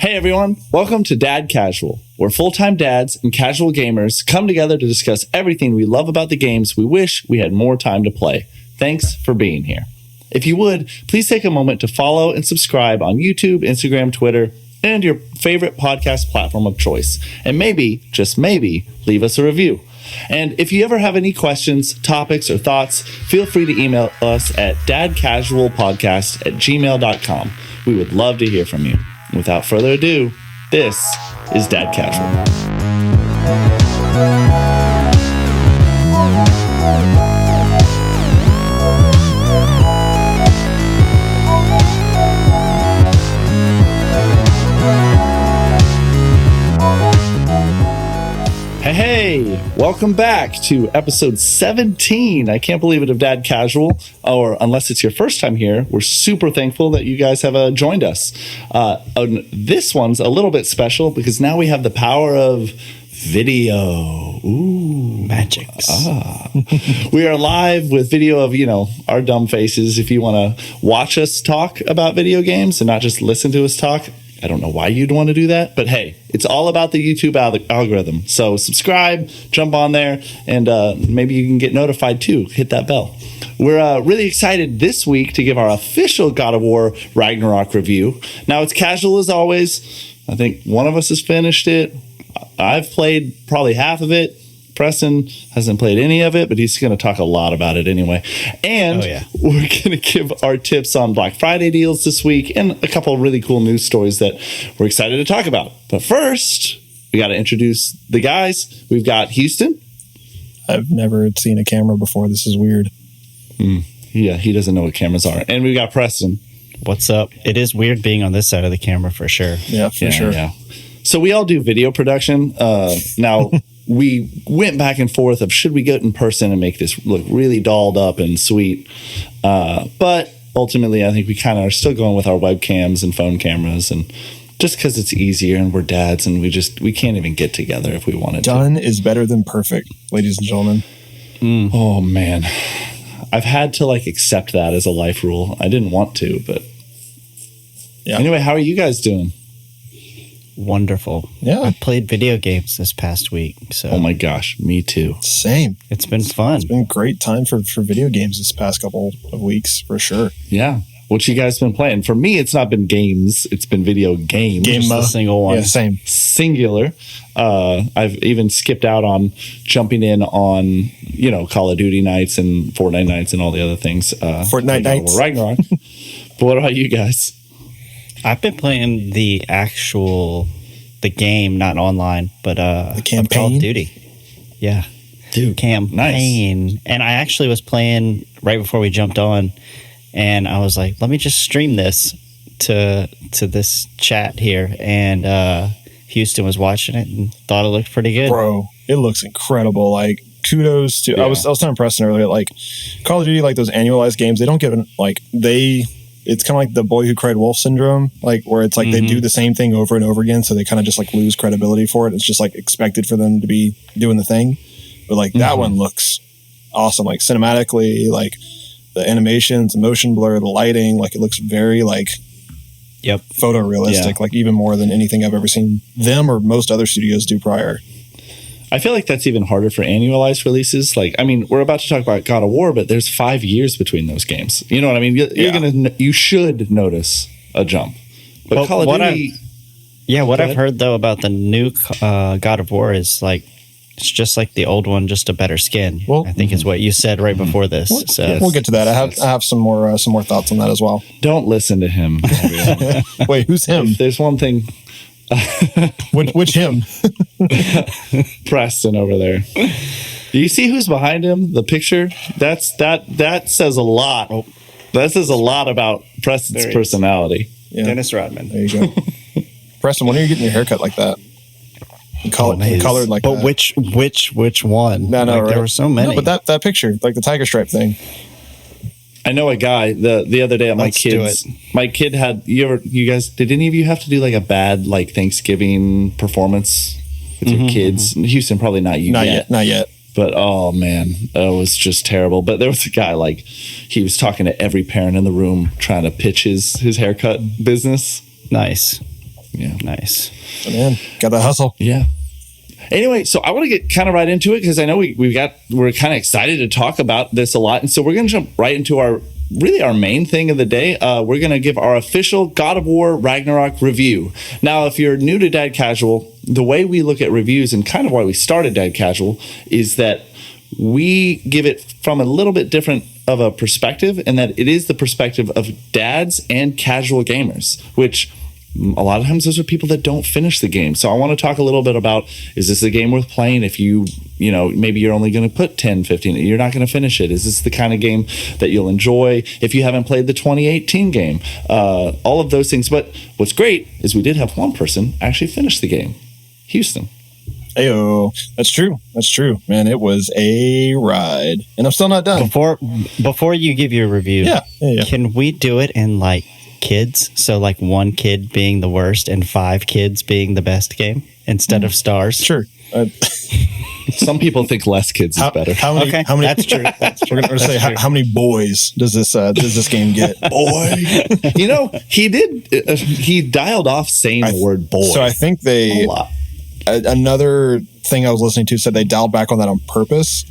Hey everyone, welcome to Dad Casual, where full-time dads and casual gamers come together to discuss everything we love about the games we wish we had more time to play. Thanks for being here. If you would, please take a moment to follow and subscribe on YouTube, Instagram, Twitter, and your favorite podcast platform of choice. And maybe, just maybe, leave us a review. And if you ever have any questions, topics, or thoughts, feel free to email us at dadcasualpodcast@gmail.com. We would love to hear from you. Without further ado, this is Dad Causal. Hey, welcome back to episode 17. I can't believe it, of Dad Casual, or unless it's your first time here, we're super thankful that you guys have joined us. This one's a little bit special because now we have the power of video. Ooh, magics. We are live with video of, our dumb faces. If you want to watch us talk about video games and not just listen to us talk, I don't know why you'd want to do that, but hey, it's all about the YouTube algorithm. So subscribe, jump on there, and maybe you can get notified too. Hit that bell. We're really excited this week to give our official God of War Ragnarok review. Now, it's casual as always. I think one of us has finished it. I've played probably half of it. Preston hasn't played any of it, but he's going to talk a lot about it anyway. And we're going to give our tips on Black Friday deals this week and a couple of really cool news stories that we're excited to talk about. But first, we got to introduce the guys. We've got Houston. I've never seen a camera before. This is weird. Yeah, he doesn't know what cameras are. And we've got Preston. What's up? It is weird being on this side of the camera for sure. Yeah, for sure. Yeah. So we all do video production. Now, we went back and forth of should we go in person and make this look really dolled up and sweet. But ultimately, I think we kind of are still going with our webcams and phone cameras, and just because it's easier and we're dads and we can't even get together if we wanted to. Done is better than perfect, ladies and gentlemen. Oh, man. I've had to accept that as a life rule. I didn't want to, but yeah. Anyway, how are you guys doing? Wonderful. Yeah. I played video games this past week. So. Oh my gosh, me too. Same. It's been fun. It's been a great time for video games this past couple of weeks, for sure. Yeah. What you guys been playing? For me, it's not been games. It's been video games. Just a single one. Yeah, same. Singular. I've even skipped out on jumping in on, Call of Duty nights and Fortnite nights and all the other things. Fortnite nights. Ragnarok. But what about you guys? I've been playing the game, not online, but the campaign? Call of Duty. Yeah. Dude, campaign. Nice. And I actually was playing right before we jumped on, and I was like, let me just stream this to this chat here. And Houston was watching it and thought it looked pretty good. Bro, it looks incredible. Kudos to... Yeah. I was telling Preston earlier, Call of Duty, those annualized games, they don't give it's kind of like the boy who cried wolf syndrome, where it's they do the same thing over and over again, so they kind of just lose credibility for it. It's just expected for them to be doing the thing. But that one looks awesome, cinematically, the animations, the motion blur, the lighting, it looks very photorealistic, even more than anything I've ever seen them or most other studios do prior. I feel like that's even harder for annualized releases. We're about to talk about God of War, but there's 5 years between those games. You know what I mean? You should notice a jump. But Call of Duty... What I've heard, though, about the new God of War is, it's just like the old one, just a better skin. I think is what you said right before this. We'll get to that. I have some more thoughts on that as well. Don't listen to him. Wait, who's him? If there's one thing... which him? Preston over there. Do you see who's behind him? The picture? That says a lot. That says a lot about Preston's personality. Yeah. Dennis Rodman. There you go. Preston, when are you getting your haircut like that? Colored like but that. Which one? No, right? There were so many. No, but that picture, the tiger stripe thing. I know a guy the other day at my kids. My kid had you guys did any of you have to do a bad Thanksgiving performance with your kids? Houston, probably not you. Not yet. But oh man, it was just terrible. But there was a guy he was talking to every parent in the room trying to pitch his haircut business. Nice. Yeah, Nice. So, man, got that hustle. Yeah. Anyway, so I want to get kind of right into it because I know we're kind of excited to talk about this a lot. And so we're going to jump right into our main thing of the day. We're going to give our official God of War Ragnarok review. Now, if you're new to Dad Causal, the way we look at reviews and kind of why we started Dad Causal is that we give it from a little bit different of a perspective, and that it is the perspective of dads and casual gamers, which a lot of times those are people that don't finish the game. So I want to talk a little bit about, is this a game worth playing if you maybe you're only going to put 10, 15, you're not going to finish it. Is this the kind of game that you'll enjoy if you haven't played the 2018 game? All of those things. But what's great is we did have one person actually finish the game. Houston. Ayo, that's true. That's true, man. It was a ride, and I'm still not done. Before you give your review, yeah. Can we do it in like kids? So like one kid being the worst and 5 kids being the best game instead of stars. Sure. Some people think less kids is better. How many? That's true. We're going to say how many boys does this game get? Boy, he dialed off saying the word boy. So I think a lot. Another thing I was listening to said they dialed back on that on purpose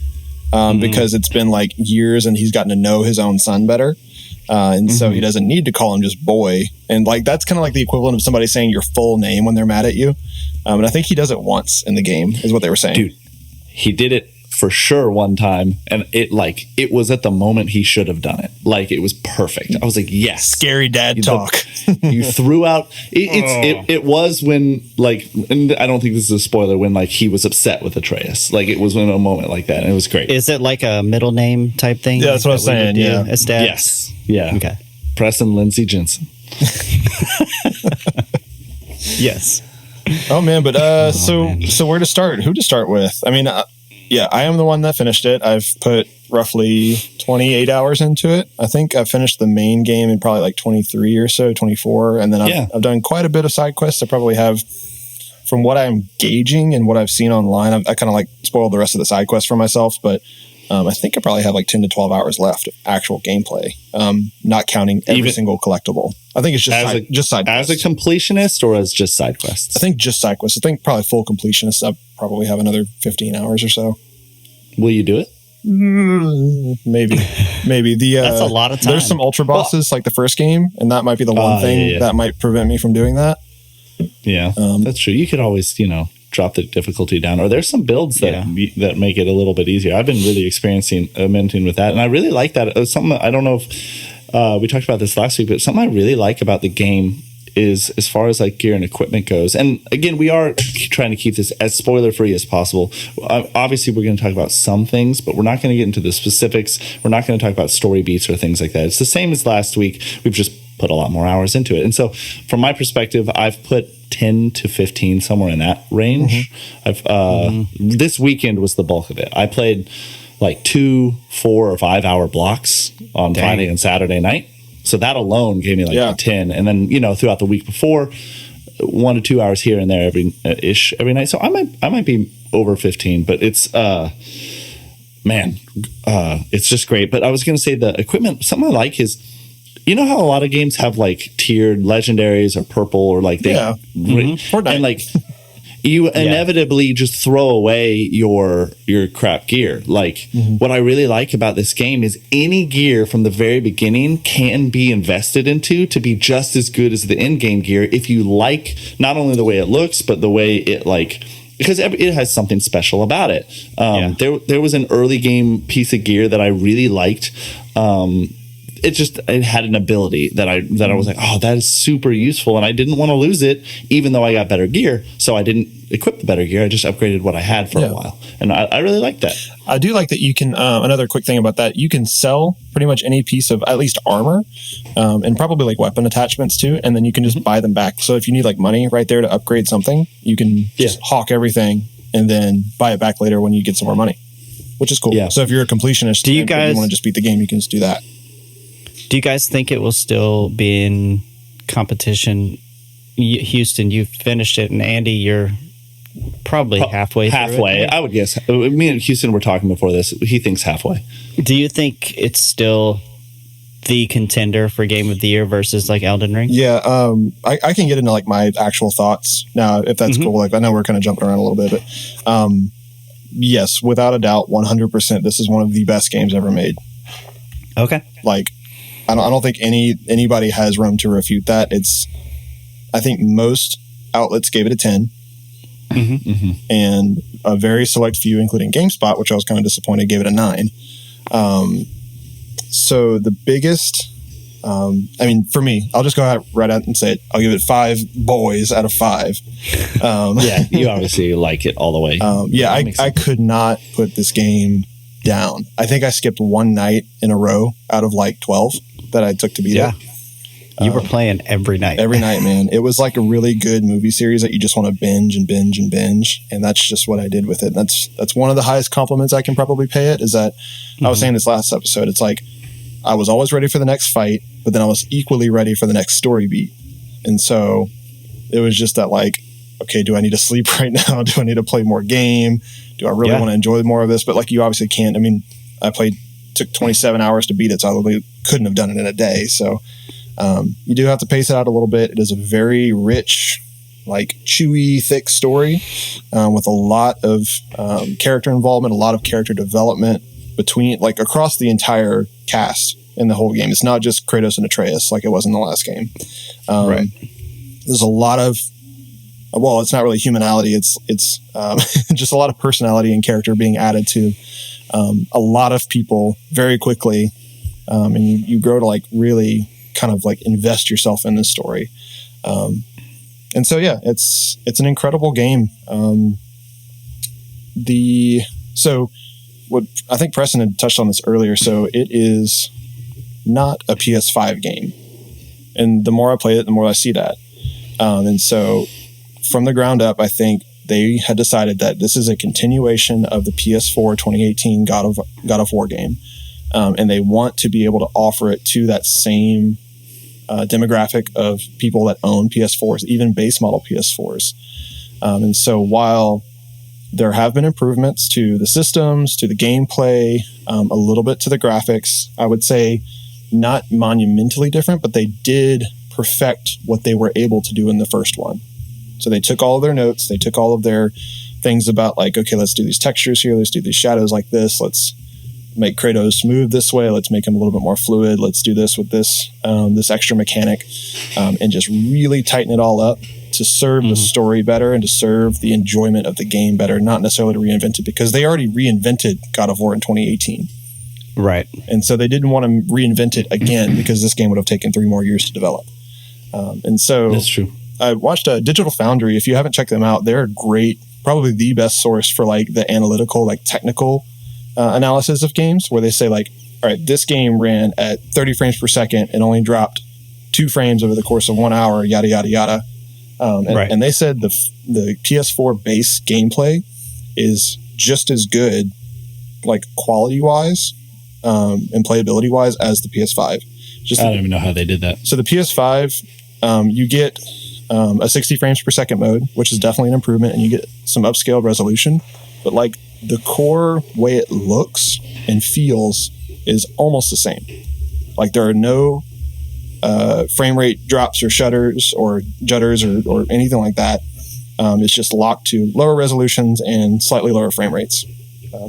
because it's been like years and he's gotten to know his own son better. And so he doesn't need to call him just boy. And like that's kind of like the equivalent of somebody saying your full name when they're mad at you. And I think he does it once in the game is what they were saying. Dude, he did it for sure one time, and it was at the moment he should have done it. Like it was perfect. I was like, yes. Scary dad talk. You threw out it was when like, and I don't think this is a spoiler, when like he was upset with Atreus. Like it was in a moment like that, and it was great. Is it like a middle name type thing? Yeah, that's what I was saying. Yeah. As dad? Yes. Yeah. Okay. Preston Lindsay Jensen. Yes. Oh man, but so where to start? Who to start with? I mean, I am the one that finished it. I've put roughly 28 hours into it. I think I've finished the main game in probably like 23 or so, 24. And then I've done quite a bit of side quests. I probably have, from what I'm gauging and what I've seen online, I kind of like spoiled the rest of the side quests for myself. But I think I probably have like 10 to 12 hours left of actual gameplay, not counting every single collectible. I think it's just side quests. As a completionist or as just side quests? I think just side quests. I think probably full completionist, I'll probably have another 15 hours or so. Will you do it? Maybe. That's a lot of time. There's some ultra bosses like the first game, and that might be the one thing that might prevent me from doing that. Yeah, that's true. You could always, drop the difficulty down, or there's some builds that make it a little bit easier. I've been really experimenting with that, and I really like that. Something I don't know if we talked about this last week, but something I really like about the game is as far as like gear and equipment goes. And again, we are trying to keep this as spoiler free as possible. Obviously, we're going to talk about some things, but we're not going to get into the specifics. We're not going to talk about story beats or things like that. It's the same as last week. We've just put a lot more hours into it. And so from my perspective, I've put 10 to 15, somewhere in that range. This weekend was the bulk of it. I played like 2, 4, or 5 hour blocks on Friday and Saturday night. So that alone gave me like 10. And then, throughout the week before, 1 to 2 hours here and there every night. So I might be over 15, but it's it's just great. But I was going to say the equipment, something I like is, how a lot of games have like tiered legendaries or purple or like Fortnite. And like you inevitably just throw away your crap gear. Like what I really like about this game is any gear from the very beginning can be invested into to be just as good as the in-game gear if you like not only the way it looks, but the way it because it has something special about it. There was an early game piece of gear that I really liked. It had an ability that I was like, oh, that is super useful, and I didn't want to lose it, even though I got better gear. So I didn't equip the better gear. I just upgraded what I had for a while, and I really like that. I do like that you can. Another quick thing about that, you can sell pretty much any piece of at least armor, and probably like weapon attachments too, and then you can just buy them back. So if you need like money right there to upgrade something, you can just hawk everything and then buy it back later when you get some more money, which is cool. Yeah. So if you're a completionist, and you want to just beat the game, you can just do that. Do you guys think it will still be in competition? Houston, you finished it, and Andy, you're probably halfway through it. I would guess. Me and Houston were talking before this. He thinks halfway. Do you think it's still the contender for Game of the Year versus like Elden Ring? Yeah, I can get into like my actual thoughts now, if that's cool. Like, I know we're kind of jumping around a little bit, but yes, without a doubt, 100%, this is one of the best games ever made. Okay. Like, I don't think anybody has room to refute that. I think most outlets gave it a 10. And a very select few, including GameSpot, which I was kind of disappointed, gave it a 9. So the biggest, for me, I'll just go out right out and say it. I'll give it 5 boys out of 5. Yeah, you obviously like it all the way. I could not put this game down. I think I skipped one night in a row out of like 12 that I took to beat it. You were playing every night. Every night, man. It was like a really good movie series that you just want to binge and binge and binge. And that's just what I did with it. That's one of the highest compliments I can probably pay it, is that I was saying this last episode. It's like I was always ready for the next fight, but then I was equally ready for the next story beat. And so it was just that, like, okay, do I need to sleep right now? Do I need to play more game? Do I really want to enjoy more of this? But like, you obviously can't. I mean, took 27 hours to beat it, so I literally couldn't have done it in a day. So you do have to pace it out a little bit. It is a very rich, like chewy, thick story with a lot of character involvement, a lot of character development across the entire cast in the whole game. It's not just Kratos and Atreus like it was in the last game. Right. There's a lot of, well, it's not really humanality. It's just a lot of personality and character being added to a lot of people very quickly. And you grow to like really kind of like invest yourself in this story. And so, yeah, it's an incredible game. So what I think Preston had touched on this earlier. So it is not a PS5 game. And the more I play it, the more I see that. And so from the ground up, I think they had decided that this is a continuation of the PS4 2018 God of War game. And they want to be able to offer it to that same demographic of people that own PS4s, even base model PS4s. And so while there have been improvements to the systems, to the gameplay, a little bit to the graphics, I would say not monumentally different, but they did perfect what they were able to do in the first one. So they took all of their notes, they took all of their things about like, okay, let's do these textures here, let's do these shadows like this, let's make Kratos move this way, let's make him a little bit more fluid, let's do this with this this extra mechanic, and just really tighten it all up to serve the story better and to serve the enjoyment of the game better, not necessarily to reinvent it, because they already reinvented God of War in 2018. Right. And so they didn't want to reinvent it again because this game would have taken 3 more years to develop. And so that's true. I watched Digital Foundry. If you haven't checked them out, they're great, probably the best source for like the analytical, like technical analysis of games, where they say like, all right, this game ran at 30 frames per second and only dropped 2 frames over the course of 1 hour, yada, yada, yada. And they said the PS4 base gameplay is just as good, like quality-wise and playability-wise, as the PS5. I don't even know how they did that. So the PS5, you get a 60 frames per second mode, which is definitely an improvement, and you get some upscaled resolution. But like the core way it looks and feels is almost the same. Like there are no frame rate drops or shudders or judders or anything like that. It's just locked to lower resolutions and slightly lower frame rates.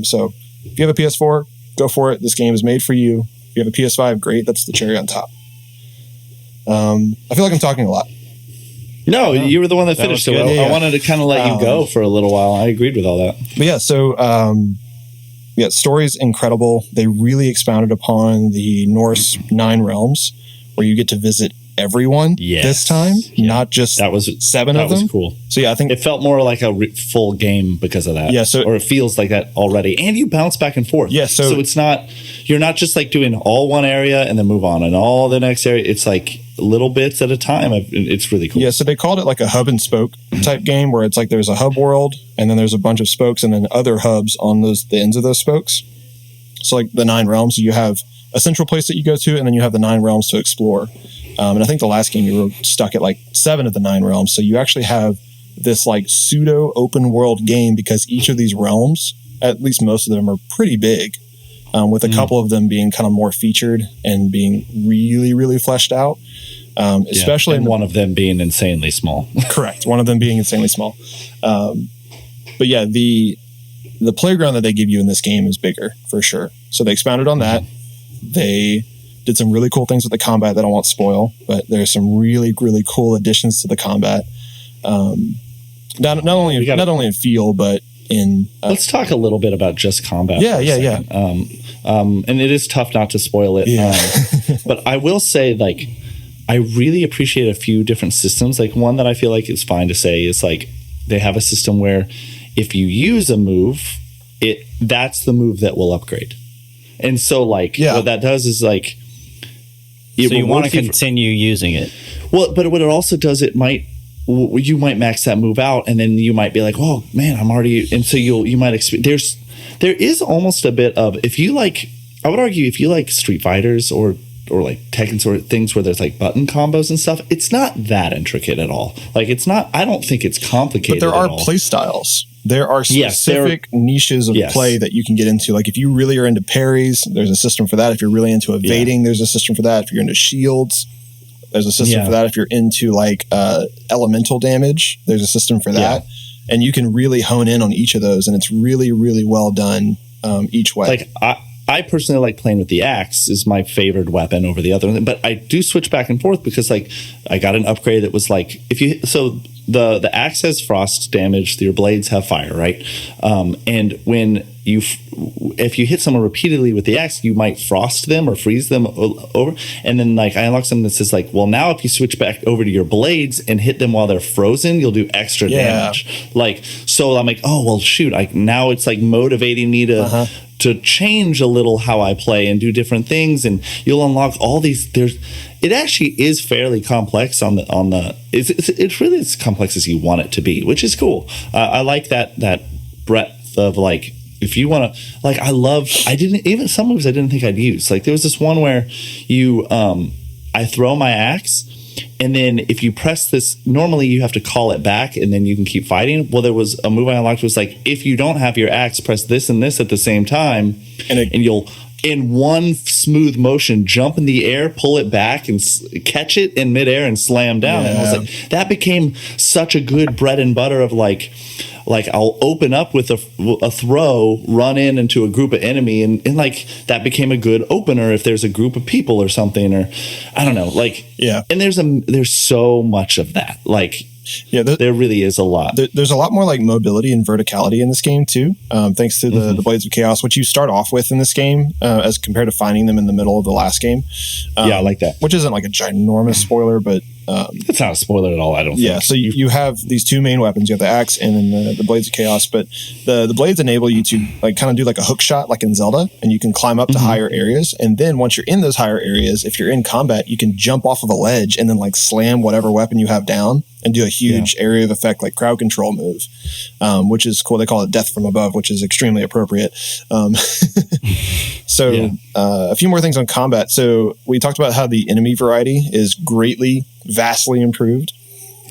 So if you have a PS4, go for it. This game is made for you. If you have a PS5, great. That's the cherry on top. I feel like I'm talking a lot. No, you were the one that finished it. I wanted to kind of let you go for a little while. I agreed with all that. But yeah, so story's incredible. They really expounded upon the Norse 9 realms, where you get to visit everyone this time, not just 7 of them. That was cool. So yeah, I think it felt more like a full game because of that. Yeah, or it feels like that already, and you bounce back and forth. Yeah, so it's not, you're not just like doing all one area and then move on and all the next area. It's like little bits at a time. It's really cool. Yeah, so they called it like a hub and spoke type game, where it's like there's a hub world and then there's a bunch of spokes and then other hubs on the ends of those spokes. So like the 9 realms, you have a central place that you go to, and then you have the 9 realms to explore. And I think the last game you were stuck at like 7 of the 9 realms. So you actually have this like pseudo open world game, because each of these realms, at least most of them, are pretty big. with a couple of them being kind of more featured and being really, really fleshed out. Especially and one of them being insanely small. Correct. One of them being insanely small. But yeah, the playground that they give you in this game is bigger for sure. So they expounded on that. They did some really cool things with the combat that I won't spoil, but there's some really, really cool additions to the combat. Not only in feel, but in. Let's talk a little bit about just combat. Yeah. And it is tough not to spoil it. Yeah. But I will say, like, I really appreciate a few different systems. Like, one that I feel like is fine to say is, like, they have a system where if you use a move, that's the move that will upgrade. And so, like, what that does is, like, so you want to continue using it. Well, but what it also does, you might max that move out, and then you might be like, oh man, I'm already, and so you might there is almost a bit of, if you like, I would argue if you like Street Fighters or like Tekken sort of things where there's like button combos and stuff, it's not that intricate at all. Like, it's not, I don't think it's complicated. But there are play styles. There are specific niches of play that you can get into. Like, if you really are into parries, there's a system for that. If you're really into evading, there's a system for that. If you're into shields, there's a system for that. If you're into like elemental damage, there's a system for that. And you can really hone in on each of those, and it's really, really well done each way. Like, I personally like playing with the axe is my favorite weapon over the other, but I do switch back and forth because, like, I got an upgrade that was like, the axe has frost damage, your blades have fire, right? And when if you hit someone repeatedly with the axe, you might frost them or freeze them over. And then, like, I unlock something that says, like, well, now if you switch back over to your blades and hit them while they're frozen, you'll do extra damage. Like, so I'm like, oh, well, shoot. Now it's like motivating me to change a little how I play and do different things, and you'll unlock all these. It actually is fairly complex it's really as complex as you want it to be, which is cool. I like that breadth of, like, if you want to, like, some moves I didn't think I'd use. Like, there was this one where I throw my axe, and then if you press this, normally you have to call it back and then you can keep fighting. Well, there was a move I unlocked was like, if you don't have your axe, press this and this at the same time, and you'll, in one smooth motion, jump in the air, pull it back, and catch it in midair and slam down. And I was like, that became such a good bread and butter of, like I'll open up with a throw, run into a group of enemy, and like that became a good opener if there's a group of people or something, or I don't know, like, and there's so much of that, like, there really is a lot. There's a lot more like mobility and verticality in this game too, thanks to the Blades of Chaos, which you start off with in this game as compared to finding them in the middle of the last game. I like that. Which isn't like a ginormous spoiler, but it's not a spoiler at all, I don't think. Yeah, so you have these two main weapons. You have the axe and then the Blades of Chaos, but the blades enable you to, like, kind of do like a hook shot like in Zelda, and you can climb up to higher areas, and then once you're in those higher areas, if you're in combat, you can jump off of a ledge and then, like, slam whatever weapon you have down and do a huge area of effect, like crowd control move, which is cool. They call it death from above, which is extremely appropriate. A few more things on combat. So we talked about how the enemy variety is vastly improved.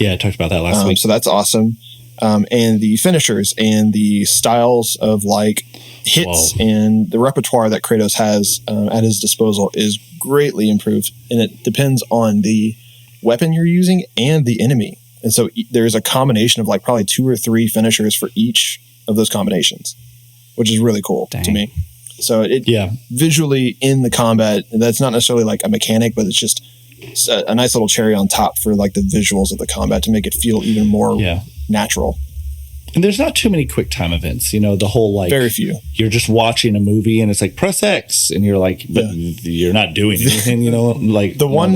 Yeah, I talked about that last week. So that's awesome. And the finishers and the styles of, like, hits and the repertoire that Kratos has at his disposal is greatly improved. And it depends on the weapon you're using and the enemy. And so there's a combination of, like, probably 2 or 3 finishers for each of those combinations, which is really cool to me. So visually in the combat, that's not necessarily like a mechanic, but it's just a nice little cherry on top for, like, the visuals of the combat to make it feel even more natural. And there's not too many quick time events, the whole, like, very few. You're just watching a movie and it's like, press X, and you're like, but you're not doing anything, like the one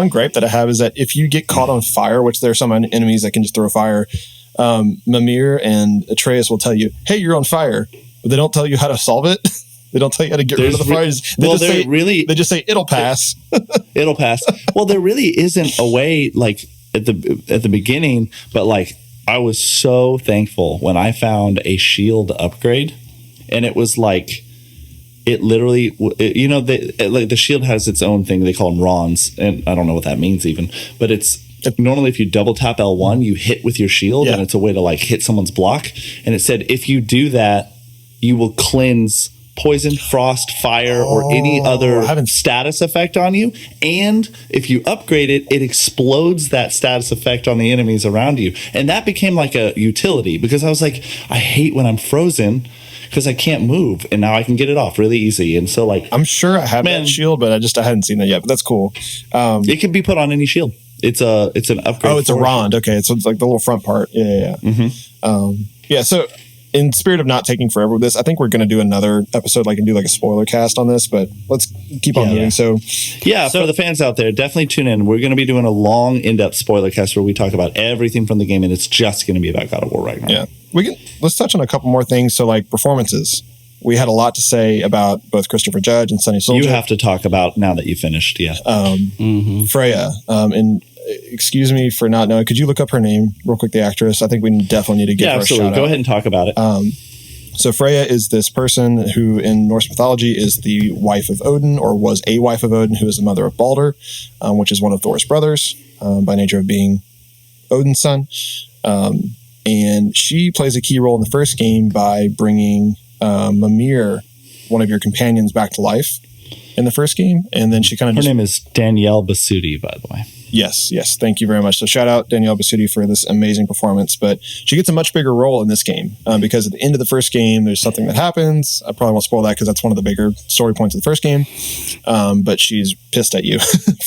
gripe that I have is that if you get caught on fire, which there are some enemies that can just throw fire, Mimir and Atreus will tell you, hey, you're on fire, but they don't tell you how to solve it. They don't tell you how to get rid of the fire. They just say it'll pass. It'll pass. Well, there really isn't a way, like, at the beginning, but, like, I was so thankful when I found a shield upgrade, and it was like, it literally, the shield has its own thing. They call them Rons, and I don't know what that means even, but it's normally if you double tap L1, you hit with your shield, and it's a way to, like, hit someone's block. And it said if you do that, you will cleanse poison, frost, fire, or any other status effect on you. And if you upgrade it, it explodes that status effect on the enemies around you. And that became like a utility because I was like, I hate when I'm frozen because I can't move, and now I can get it off really easy. And so, like, I'm sure I have that shield, but I hadn't seen that yet. But that's cool. It can be put on any shield. It's an upgrade. Oh, it's a rond. Shield. Okay, so it's like the little front part. Yeah. Mm-hmm. So, in spirit of not taking forever with this, I think we're going to do another episode, like, and do like a spoiler cast on this. But let's keep on moving. Yeah. So for the fans out there, definitely tune in. We're going to be doing a long, in-depth spoiler cast where we talk about everything from the game, and it's just going to be about God of War Ragnarok. Yeah, let's touch on a couple more things. So, like, performances. We had a lot to say about both Christopher Judge and Sony Santa Monica. You have to talk about now that you finished. Yeah, Freya. And excuse me for not knowing. Could you look up her name real quick? The actress. I think we definitely need to give her a shout out. Go ahead and talk about it. So Freya is this person who in Norse mythology is the wife of Odin, or was a wife of Odin, who is the mother of Balder, which is one of Thor's brothers, by nature of being Odin's son. And she plays a key role in the first game by bringing Mimir, one of your companions, back to life in the first game. And then she kind of Her name is Danielle Basutti, by the way. Yes. Thank you very much. So shout out Danielle Basutti for this amazing performance. But she gets a much bigger role in this game because at the end of the first game, there's something that happens. I probably won't spoil that because that's one of the bigger story points of the first game. But she's pissed at you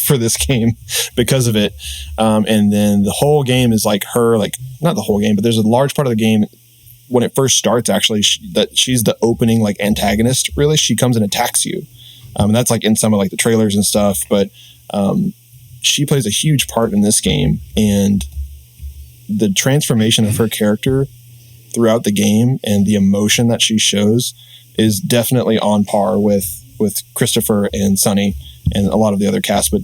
for this game because of it. And then the whole game is like her, like not the whole game, but there's a large part of the game when it first starts, actually, that she's the opening like antagonist. Really, she comes and attacks you. And that's like in some of like the trailers and stuff. But she plays a huge part in this game, and the transformation of her character throughout the game and the emotion that she shows is definitely on par with Christopher and Sonny and a lot of the other cast. But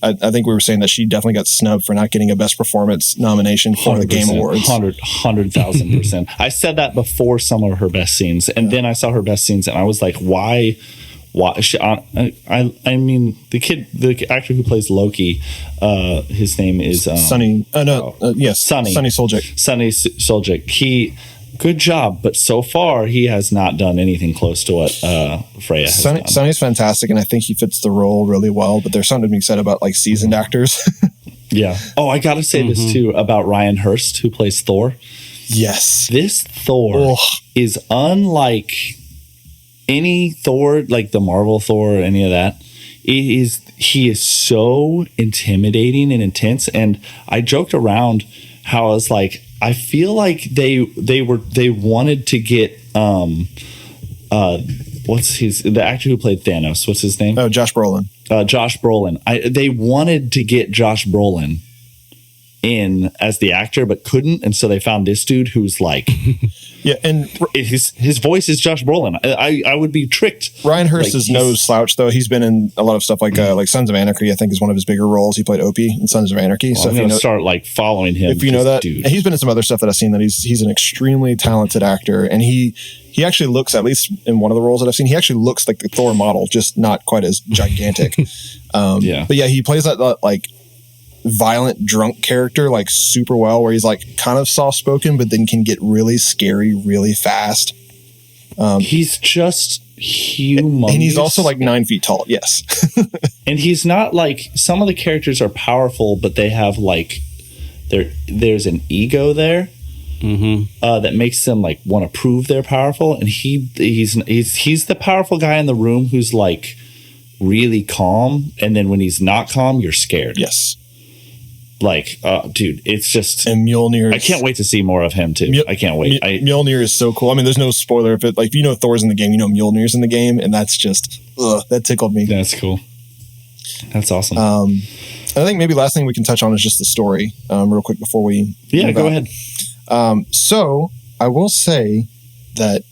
I think we were saying that she definitely got snubbed for not getting a best performance nomination for the Game Awards. 100,000%. I said that before some of her best scenes, and then I saw her best scenes, and I was like, why? I mean, the actor who plays Loki, his name is Sonny. Sonny Suljic. Sonny Suljic. He, good job, but so far he has not done anything close to what Freya has done. Sonny's fantastic, and I think he fits the role really well. But there's something to be said about like seasoned actors. Yeah. Oh, I got to say this too about Ryan Hurst, who plays Thor. Yes, this Thor is unlike any Thor, like the Marvel Thor or any of that. He is so intimidating and intense. And I joked around how I was like, I feel like they wanted to get the actor who played Thanos, what's his name? Oh, Josh Brolin. Josh Brolin. They wanted to get Josh Brolin in as the actor, but couldn't, and so they found this dude who's like, yeah, and his voice is Josh Brolin. I would be tricked. Ryan Hurst is no slouch, though. He's been in a lot of stuff like Sons of Anarchy. I think is one of his bigger roles. He played Opie in Sons of Anarchy. Well, so I'm going to start like following him. If you know that, dude. And he's been in some other stuff that I've seen. That he's an extremely talented actor, and he actually looks, at least in one of the roles that I've seen, he actually looks like the Thor model, just not quite as gigantic. But yeah, he plays that like violent drunk character like super well, where he's like kind of soft spoken but then can get really scary really fast. He's just humongous, and he's also like 9 feet tall. Yes. And he's not like, some of the characters are powerful, but they have like there's an ego there that makes them like want to prove they're powerful, and he's the powerful guy in the room who's like really calm, and then when he's not calm, you're scared. Yes. Like, dude, it's just... And Mjolnir... I can't wait to see more of him, too. I can't wait. Mjolnir is so cool. I mean, there's no spoiler. If you know Thor's in the game, you know Mjolnir's in the game, and that's just... that tickled me. That's cool. That's awesome. I think maybe last thing we can touch on is just the story, real quick before we... Yeah, go ahead. So, I will say that,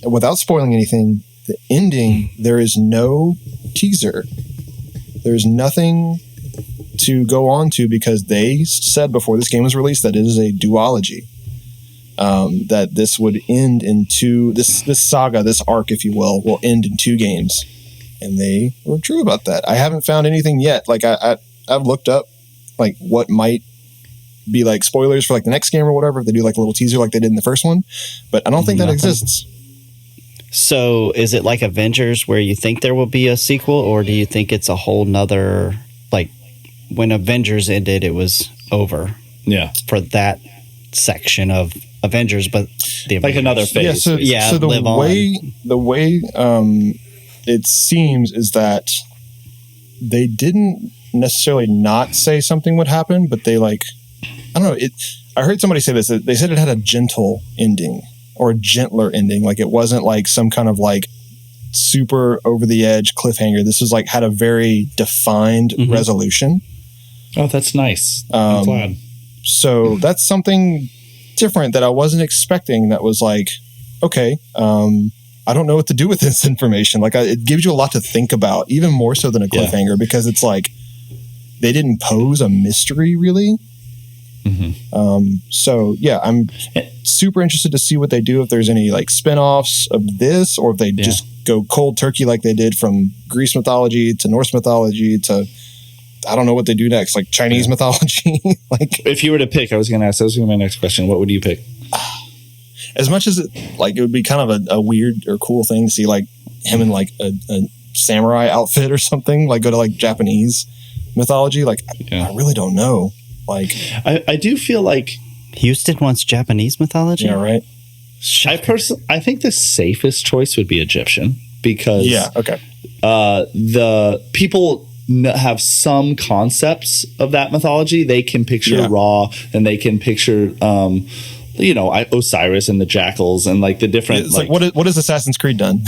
without spoiling anything, the ending, there is no teaser. There's nothing to go on to, because they said before this game was released that it is a duology, that this would end in this saga, this arc, if you will end in 2 games, and they were true about that. I haven't found anything yet. Like I've looked up like what might be like spoilers for like the next game or whatever, if they do like a little teaser like they did in the first one, but I don't think that exists. So is it like Avengers where you think there will be a sequel, or do you think it's a whole nother, like when Avengers ended, it was over for that section of Avengers, but the Avengers, like another phase. So the way it seems is that they didn't necessarily not say something would happen, but they I don't know. I heard somebody say this. They said it had a gentle ending or a gentler ending. Like it wasn't like some kind of like super over the edge cliffhanger. This was like had a very defined resolution. Oh, that's nice. I'm glad. So that's something different that I wasn't expecting. That was like, okay, I don't know what to do with this information. Like it gives you a lot to think about, even more so than a cliffhanger, because it's like they didn't pose a mystery really. So yeah, I'm super interested to see what they do, if there's any like spin-offs of this, or if they just go cold turkey like they did from Greece mythology to Norse mythology to I don't know what they do next, like Chinese mythology. Like if you were to pick, I was going to ask, that was going to be my next question. What would you pick? As much as it would be kind of a weird or cool thing to see like him in like a samurai outfit or something, like go to like Japanese mythology. Like I really don't know. Like I do feel like Houston wants Japanese mythology. Yeah, right. I think the safest choice would be Egyptian, because the people have some concepts of that mythology. They can picture Ra, and they can picture Osiris and the jackals and like the different. It's like what has Assassin's Creed done?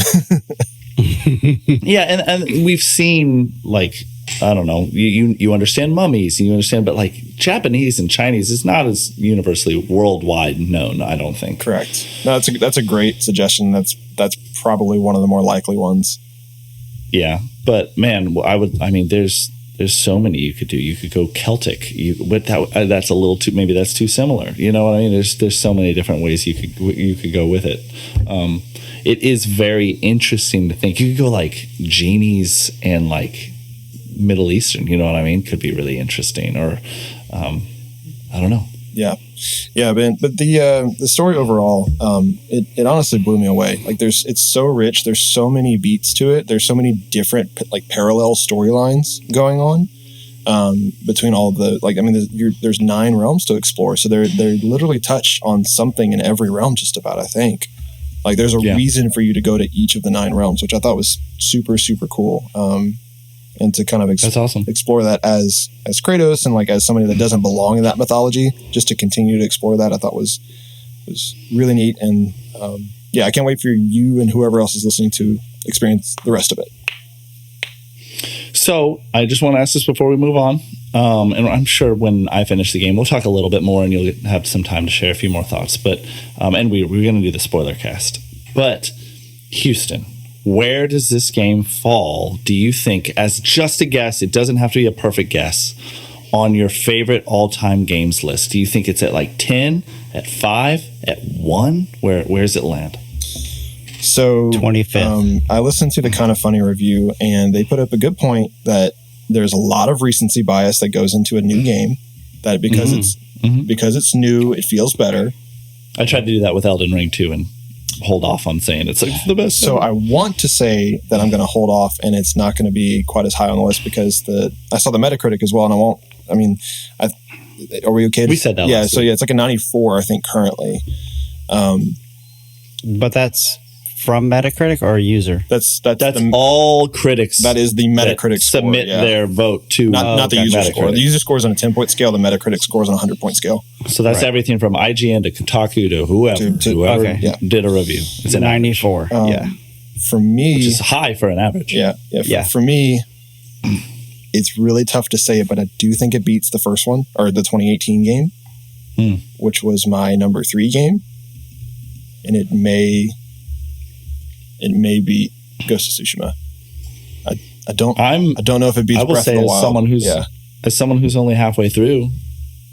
and we've seen like, I don't know, you understand mummies and you understand, but like Japanese and Chinese is not as universally worldwide known, I don't think. Correct. No, that's a great suggestion. That's probably one of the more likely ones. Yeah, but man, there's so many you could do. You could go Celtic. That's a little too, maybe that's too similar. You know what I mean? There's so many different ways you could go with it. It is very interesting to think you could go like genies and like Middle Eastern. You know what I mean? Could be really interesting. Or I don't know. Yeah, but the story overall, it honestly blew me away. Like it's so rich. There's so many beats to it. There's so many different like parallel storylines going on between all of the there's 9 realms to explore. So they're literally touch on something in every realm just about, I think. Like there's a reason for you to go to each of the 9 realms, which I thought was super, super cool. And to kind of that's awesome. Explore that as Kratos and like as somebody that doesn't belong in that mythology, just to continue to explore that, I thought was really neat. And I can't wait for you and whoever else is listening to experience the rest of it. So I just want to ask this before we move on. And I'm sure when I finish the game, we'll talk a little bit more and you'll have some time to share a few more thoughts. But and we're going to do the spoiler cast. But Houston, where does this game fall, do you think, as just a guess, it doesn't have to be a perfect guess, on your favorite all-time games list? Do you think it's at like 10, at 5, at 1? Where does it land? So 25th. I listened to the Kind of Funny review, and they put up a good point that there's a lot of recency bias that goes into a new game, that because it's new, it feels better. I tried to do that with Elden Ring too, and hold off on saying it's like the best. So I want to say that I'm going to hold off, and it's not going to be quite as high on the list because I saw the Metacritic as well, and I won't. I mean, are we okay? We said that. Yeah. So it's like a 94, I think, currently. But that's from Metacritic or a user? That's all critics. That is the Metacritic score. Submit their vote to not the user score. The user score is on a 10-point scale. The Metacritic score is on a 100-point scale. So that's everything from IGN to Kotaku to whoever did a review. It's a 94. For me, which is high for an average. Yeah. For me, it's really tough to say it, but I do think it beats the first one, or the 2018 game, which was my number 3 game, and it may beat Ghost of Tsushima. I don't know if it beats Breath of the Wild. As someone who's only halfway through,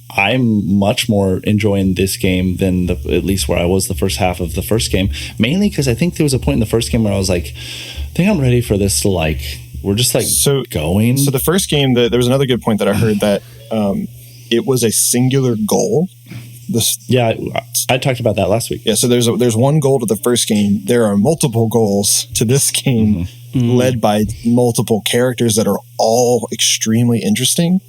I'm much more enjoying this game than at least where I was the first half of the first game. Mainly because I think there was a point in the first game where I was like, I think I'm ready for this to we're just going. So the first game, there was another good point that I heard that it was a singular goal I talked about that last week. Yeah, so there's one goal to the first game. There are multiple goals to this game, led by multiple characters that are all extremely interesting.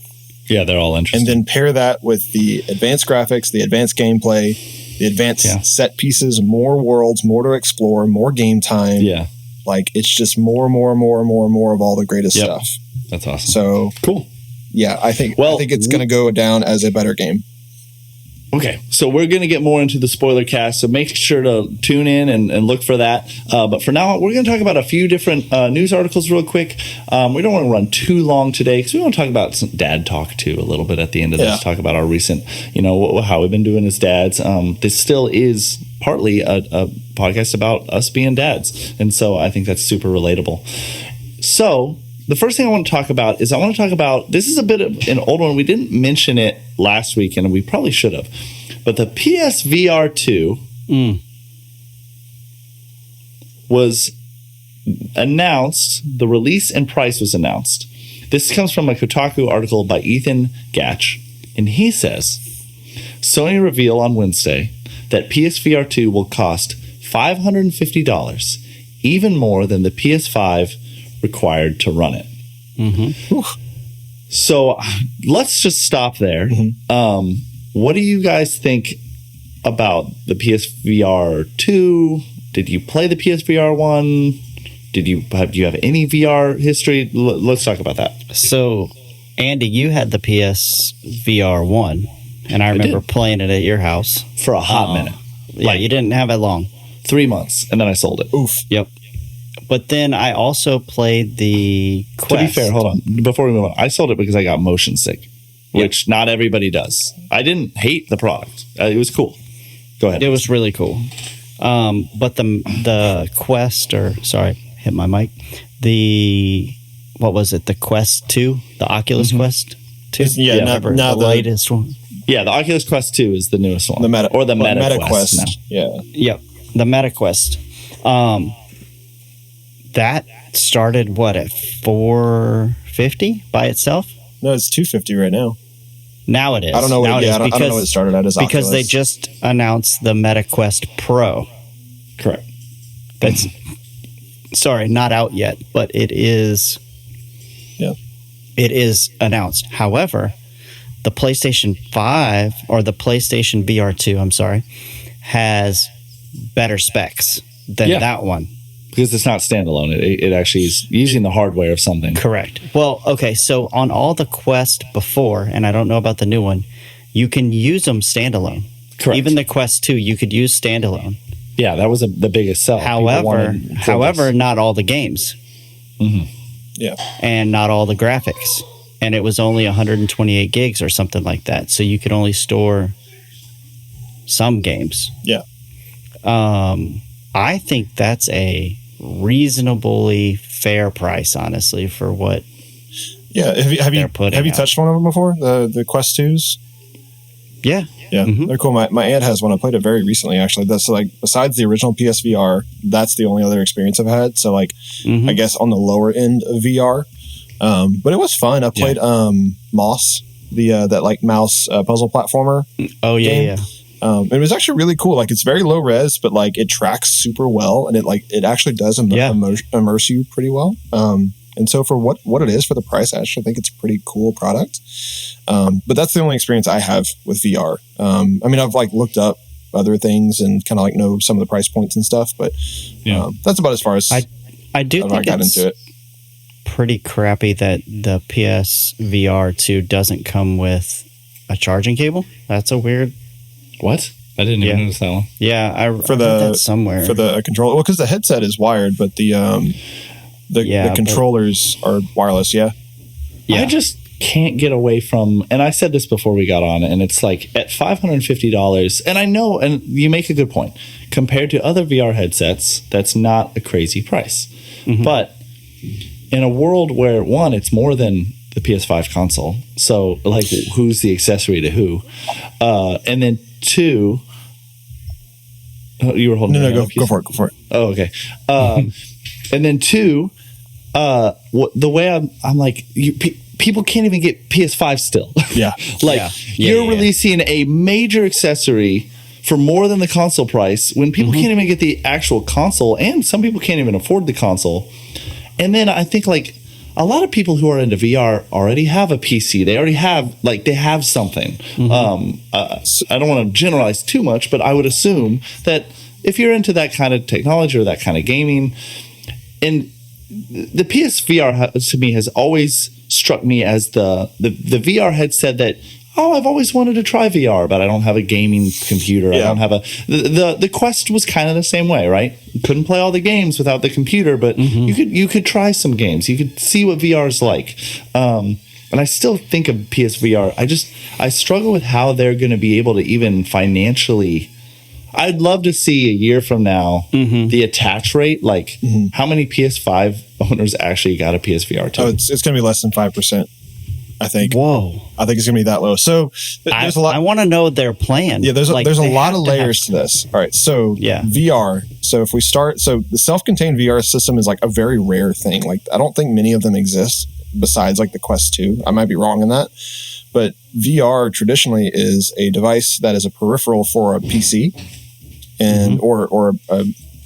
Yeah, they're all interesting. And then pair that with the advanced graphics, the advanced gameplay, the advanced set pieces, more worlds, more to explore, more game time. Yeah. Like, it's just more of all the greatest stuff. That's awesome. So cool. Yeah, I think it's going to go down as a better game. Okay, so we're going to get more into the spoiler cast, so make sure to tune in and look for that. But for now, we're going to talk about a few different news articles real quick. We don't want to run too long today because we want to talk about some dad talk too a little bit at the end of this. Talk about our recent, how we've been doing as dads. This still is partly a podcast about us being dads, and so I think that's super relatable. So the first thing I want to talk about is this is a bit of an old one. We didn't mention it last week, and we probably should have. But the PSVR 2 was announced. The release and price was announced. This comes from a Kotaku article by Ethan Gatch, and he says, Sony revealed on Wednesday that PSVR 2 will cost $550, even more than the PS5 required to run it. So let's just stop there. What do you guys think about the PSVR 2? Did you play the PSVR 1? Do you have any VR history? Let's talk about that. So, Andy, you had the PSVR 1, and I remember playing it at your house. For a hot minute. Yeah, you didn't have it long. 3 months, and then I sold it. Oof. Yep. But then I also played the Quest. To be fair, hold on. Before we move on, I sold it because I got motion sick, which not everybody does. I didn't hate the product. It was cool. Go ahead. It was really cool. But the Quest, hit my mic. What was it? The Quest 2? The Oculus Quest 2? Not the latest one. Yeah, the Oculus Quest 2 is the newest one. The Meta Quest. Now. Yeah. Yep. The Meta Quest. That started at $450 by itself? No, it's $250 right now. Now it is. I don't know what it started at. Because they just announced the Meta Quest Pro. Correct. That's not out yet, but it is. Yeah. It is announced. However, the PlayStation 5 or the PlayStation VR 2, has better specs than that one. Because it's not standalone. It actually is using the hardware of something. Correct. Well, okay, so on all the Quest before, and I don't know about the new one, you can use them standalone. Correct. Even the Quest 2, you could use standalone. Yeah, that was the biggest sell. However, not all the games. Yeah. And not all the graphics. And it was only 128 gigs or something like that. So you could only store some games. Yeah. I think that's a reasonably fair price, honestly, for what. Yeah, have you touched one of them before? The Quest 2s? Yeah. Yeah, they're cool. My aunt has one. I played it very recently, actually. That's besides the original PSVR, that's the only other experience I've had. So I guess on the lower end of VR. But it was fun. I played Moss, that mouse puzzle platformer. Oh yeah, game. yeah. It was actually really cool. It's very low res, but it tracks super well, and it actually does immerse you pretty well. And so for what it is for the price, I actually think it's a pretty cool product. But that's the only experience I have with VR. I've looked up other things and kind of know some of the price points and stuff, but that's about as far as I do think I got into it. Pretty crappy that the PSVR 2 doesn't come with a charging cable. That's a weird. What? I didn't even notice that one. Yeah, I read that somewhere for the controller. Well, because the headset is wired, but the controllers are wireless. Yeah. I just can't get away from, and I said this before we got on, and it's at $550, and I know, and you make a good point. Compared to other VR headsets, that's not a crazy price. But in a world where, one, it's more than the PS5 console, so who's the accessory to who? And then two, you were holding. No, go for it. Oh, okay. And then two, the way I'm people can't even get PS5 still. Yeah. You're releasing a major accessory for more than the console price when people can't even get the actual console, and some people can't even afford the console. And then I think like a lot of people who are into VR already have a PC. They already have they have something. I don't want to generalize too much, but I would assume that if you're into that kind of technology or that kind of gaming, and the PSVR to me has always struck me as the VR headset that, I've always wanted to try VR, but I don't have a gaming computer. I don't have the Quest was kind of the same way, right? You couldn't play all the games without the computer, but you could try some games. You could see what VR is like. And I still think of PSVR. I struggle with how they're going to be able to even financially. I'd love to see a year from now the attach rate, how many PS5 owners actually got a PSVR 2? Oh, it's going to be less than 5%. I think. Whoa! I think it's going to be that low. So there's a lot. I want to know their plan. Yeah, there's a lot of layers to this. All right, so VR. So if we start, the self-contained VR system is like a very rare thing. Like I don't think many of them exist besides like the Quest 2. I might be wrong in that, but VR traditionally is a device that is a peripheral for a PC and or a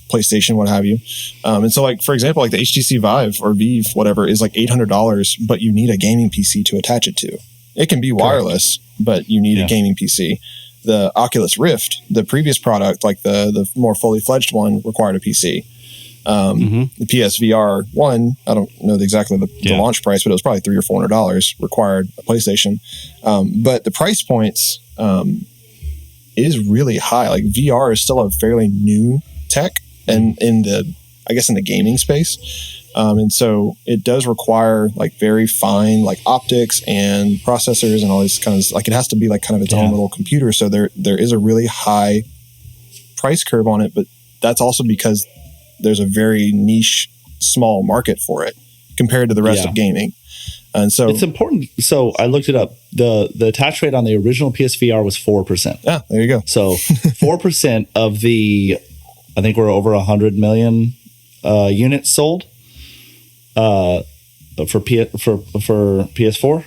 PlayStation, what have you. And so like, for example, like the HTC Vive or Vive, whatever, is like $800, but you need a gaming PC to attach it to. It can be wireless, but you need a gaming PC. The Oculus Rift, the previous product, like the more fully fledged one, required a PC. The PSVR 1, I don't know exactly the launch price, but it was probably $300 or $400, required a PlayStation. But the price points is really high. Like VR is still a fairly new tech. And in the gaming space. And so it does require like very fine like optics and processors and all these kinds, like it has to be like kind of its own little computer. So there is a really high price curve on it, but that's also because there's a very niche, small market for it compared to the rest of gaming. And so it's important. So I looked it up. The attach rate on the original PSVR was 4%. Yeah, there you go. So 4% of the, I think we're over 100 million units sold for PS4.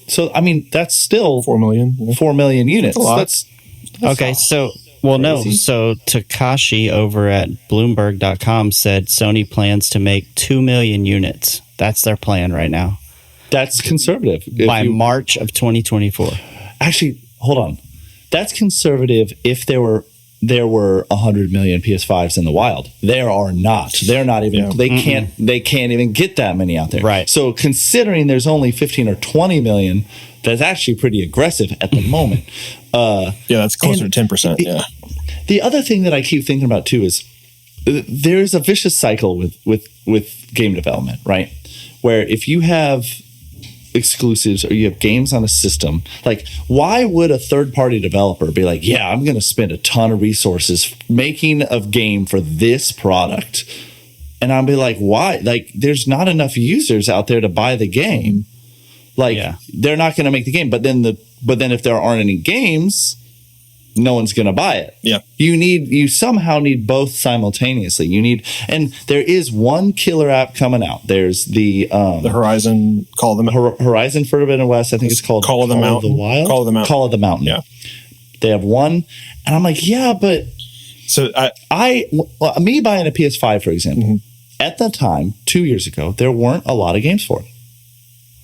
So I mean that's still 4 million. 4 million units. That's okay. So so Takashi over at Bloomberg.com said Sony plans to make 2 million units. That's their plan right now. That's conservative. By March of 2024. Actually, hold on. That's conservative if there were 100 million PS5s in the wild. There are not. They're not even. They can't even get that many out there. Right. So considering there's only 15 or 20 million, that's actually pretty aggressive at the moment. That's closer to 10%. Yeah. The other thing that I keep thinking about too is there's a vicious cycle with game development, right? Where if you have exclusives or you have games on a system, like why would a third-party developer be like, yeah, I'm going to spend a ton of resources making a game for this product, and I'll be like, why? Like there's not enough users out there to buy the game. Like they're not going to make the game, but then if there aren't any games, no one's going to buy it. Yeah. You somehow need both simultaneously. And there is one killer app coming out. There's the Horizon Horizon Forbidden West. I think it's called Call of the Mountain. Call of the Mountain. Yeah. They have one, and I'm like, yeah, but so me buying a PS5, for example, at the time 2 years ago, there weren't a lot of games for it,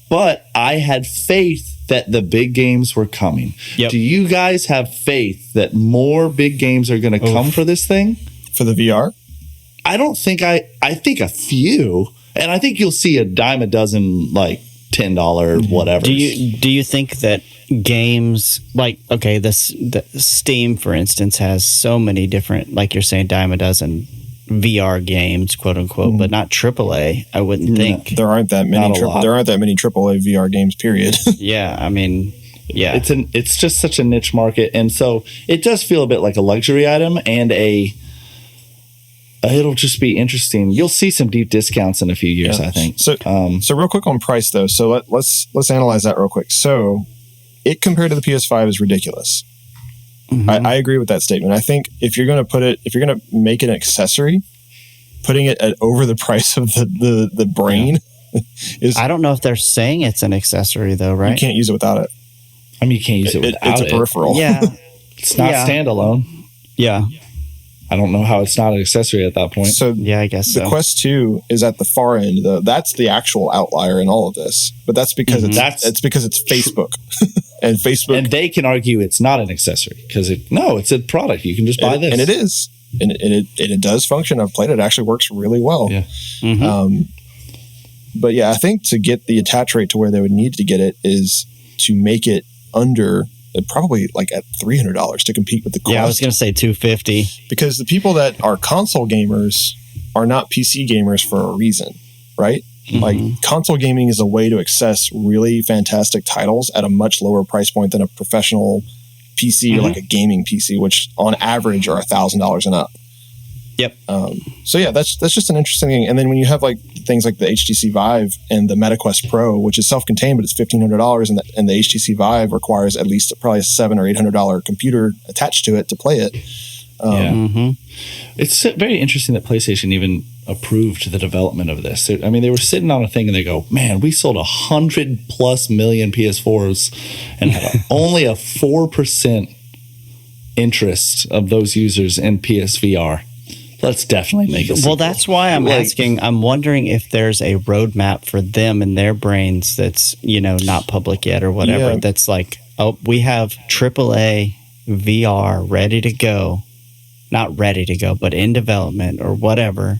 but I had faith that the big games were coming. Yep. Do you guys have faith that more big games are going to come for this thing? For the VR? I don't think I think a few, and I think you'll see a dime a dozen, like $10 whatever. Do you think that games like the Steam, for instance, has so many different, like you're saying, dime a dozen VR games, quote unquote, but not AAA. I wouldn't think there aren't that many. There aren't that many AAA VR games. Period. Yeah, I mean, yeah, it's just such a niche market, and so it does feel a bit like a luxury item, and it'll just be interesting. You'll see some deep discounts in a few years, I think. So real quick on price though. So let's analyze that real quick. So it compared to the PS5 is ridiculous. I agree with that statement. I think if you're going to make an accessory, putting it at over the price of the brain I don't know if they're saying it's an accessory though, right? You can't use it without it. I mean, you can't use it without It's a peripheral. Yeah. It's not standalone. Yeah. I don't know how it's not an accessory at that point. So yeah, I guess the Quest 2 is at the far end. That's the actual outlier in all of this. But that's because it's because it's Facebook. And Facebook, and they can argue it's not an accessory because it's a product. You can just buy this, and it is, and it does function. I've played it; actually works really well. Yeah. Mm-hmm. But yeah, I think to get the attach rate to where they would need to get it is to make it under probably like at $300 to compete with the Quest. Yeah, I was going to say $250 because the people that are console gamers are not PC gamers for a reason, right? Mm-hmm. Like console gaming is a way to access really fantastic titles at a much lower price point than a professional PC or like a gaming PC, which on average are $1,000 and up. Yep. So yeah, that's just an interesting thing. And then when you have like things like the HTC Vive and the MetaQuest Pro, which is self-contained, but it's $1,500, and the HTC Vive requires at least probably a $700 or $800 computer attached to it to play it. It's very interesting that PlayStation even approved the development of this. I mean, they were sitting on a thing and they go, man, we sold 100+ million PS4s and had only a 4% interest of those users in PSVR. Let's definitely make it. Well, that's why I'm asking. I'm wondering if there's a roadmap for them in their brains that's, not public yet or whatever. Yeah. That's like, oh, we have AAA VR ready to go. Not ready to go, but in development or whatever.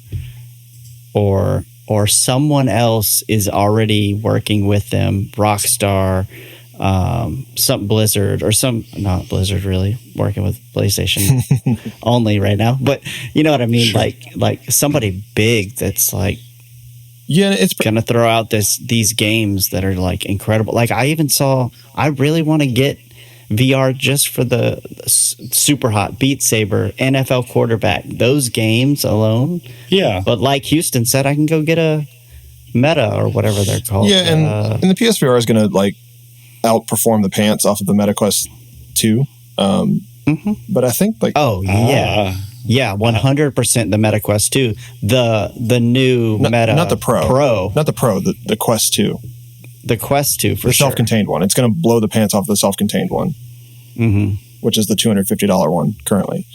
Or someone else is already working with them, Rockstar, some Blizzard, or not Blizzard really, working with PlayStation only right now. But you know what I mean? Sure. Like somebody big that's like, yeah, it's gonna throw out these games that are like incredible. Like I really want to get VR just for the super hot Beat Saber, NFL quarterback, those games alone. Yeah. But like Houston said, I can go get a Meta or whatever they're called. Yeah, and the PSVR is going to like outperform the pants off of the MetaQuest 2. But I think like... Oh, yeah. Yeah, 100% the MetaQuest 2. The new Meta... Not the Pro. Not the Pro, the Quest 2. The Quest 2, for the self-contained one. It's going to blow the pants off the self-contained one, which is the $250 one currently.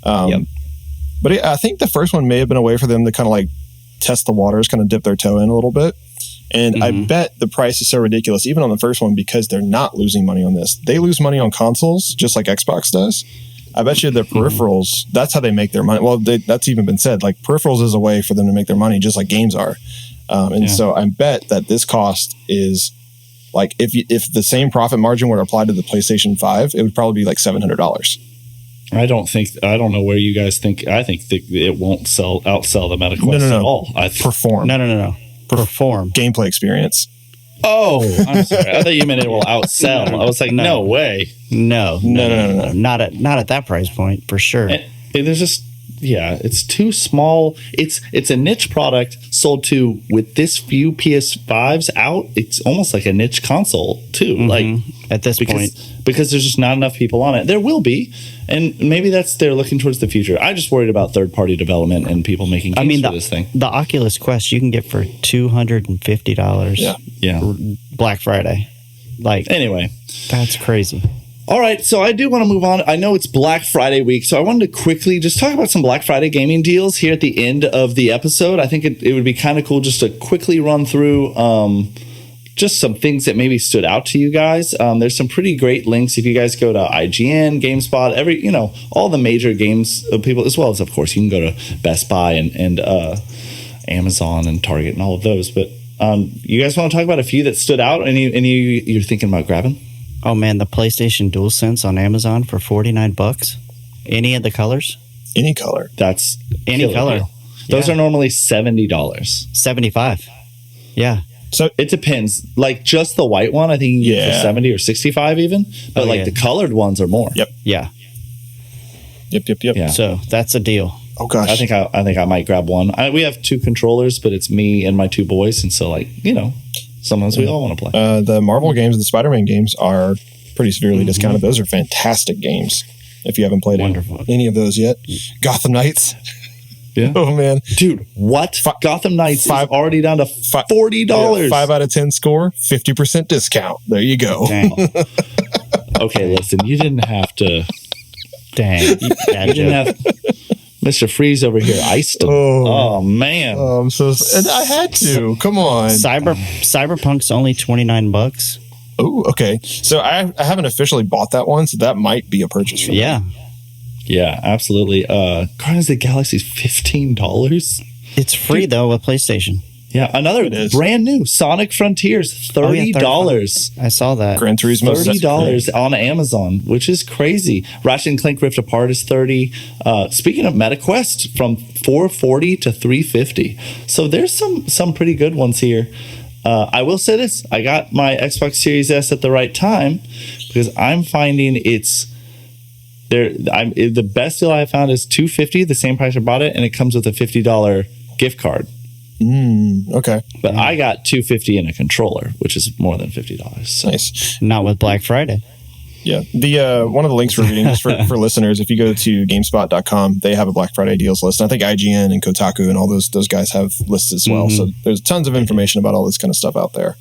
But I think the first one may have been a way for them to kind of like test the waters, kind of dip their toe in a little bit. And I bet the price is so ridiculous, even on the first one, because they're not losing money on this. They lose money on consoles, just like Xbox does. I bet you the peripherals, that's how they make their money. Well, that's even been said. Like peripherals is a way for them to make their money, just like games are. So I bet that this cost is like if the same profit margin were applied to the PlayStation 5, it would probably be like $700. I don't know where you guys think. I think that it won't outsell the MetaQuest at all. Perform. No. Perform. Gameplay experience. Oh, I'm sorry. I thought you meant it will outsell. I was like, no way. No. Not at that price point for sure. And there's just. Yeah, it's too small. It's a niche product sold to with this few PS5s out. It's almost like a niche console too. Like at this point, because there's just not enough people on it. There will be, and maybe they're looking towards the future. I'm just worried about third-party development and people making games for this thing. The Oculus Quest you can get for $250. Yeah, Black Friday. Anyway, that's crazy. All right, so I do want to move on. I know it's Black Friday week, so I wanted to quickly just talk about some Black Friday gaming deals here at the end of the episode. I think it would be kind of cool just to quickly run through just some things that maybe stood out to you guys. There's some pretty great links if you guys go to IGN, GameSpot, all the major games people, as well as, of course, you can go to Best Buy and Amazon and Target and all of those. But you guys want to talk about a few that stood out? Any you're thinking about grabbing? Oh man, the PlayStation DualSense on Amazon for $49. Any of the colors? Any color. That's any color. Those are normally $70. $75. Yeah. So it depends. Like just the white one, I think you can get for 70 or 65 even. But the colored ones are more. Yep. Yeah. Yep. Yeah. So that's a deal. Oh gosh. I think I might grab one. We have two controllers, but it's me and my two boys, and so sometimes we all want to play. The Marvel games and the Spider-Man games are pretty severely discounted. Those are fantastic games. If you haven't played any of those yet, Gotham Knights. Yeah. Oh man, dude, what? Gotham Knights is already down to $40. Yeah, 5 out of 10 score, 50% discount. There you go. Dang. Okay, listen, you didn't have to. Dang. You didn't have Mr. Freeze over here iced him. Oh man. I'm so. And I had to. Come on. Cyberpunk's only $29. Oh, okay. So I haven't officially bought that one, so that might be a purchase for me. Yeah. Yeah, absolutely. Guardians of the Galaxy is $15. It's free though with PlayStation. Yeah, another brand new Sonic Frontiers, $30. I saw that. Gran Turismo, $30 on Amazon, which is crazy. Ratchet and Clank Rift Apart is $30. Speaking of MetaQuest, from $440 to $350. So there's some pretty good ones here. I will say this: I got my Xbox Series S at the right time because I'm finding it's there. The best deal I found is $250, the same price I bought it, and it comes with a $50 gift card. Okay. But I got $250 in a controller, which is more than $50. So. Nice. Not with Black Friday. Yeah. The one of the links we're reading just for listeners, if you go to GameSpot.com, they have a Black Friday deals list. And I think IGN and Kotaku and all those guys have lists as well. So there's tons of information about all this kind of stuff out there.